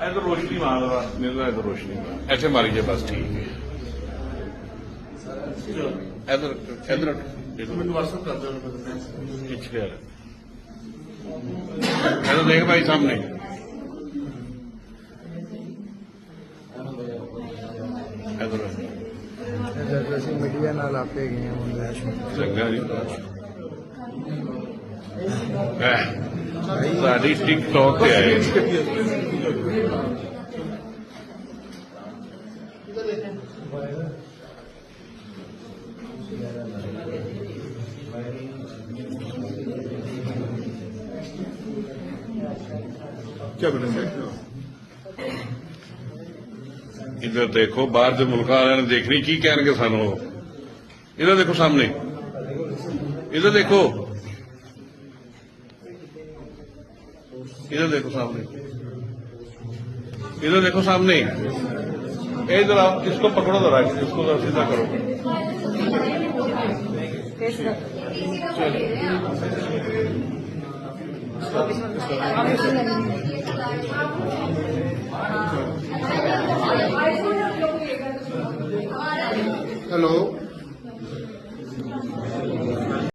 इधर रोशनी मार रहा मेरा, इधर रोशनी मार, ऐसे मारिए बस, ठीक है। इधर इधर ਮੈਨੂੰ WhatsApp ਕਰ ਦਿਓ पिछले वाले इधर देख भाई सामने, इधर ਅਸੀਂ ਮੀਡੀਆ ਨਾਲ ਆਪੇ ਗਏ ਹਾਂ चंगा जी। साड़ी टिकटॉक पे आए क्या बनेंगे इधर देखो, बाहर के मुल्क वाले ने देखनी की कहणगे सानू। इधर देखो सामने, इधर देखो, इधर देखो सामने, इधर देखो सामने। इधर आप इसको पकड़ो जरा, इसको जरा सीधा करो।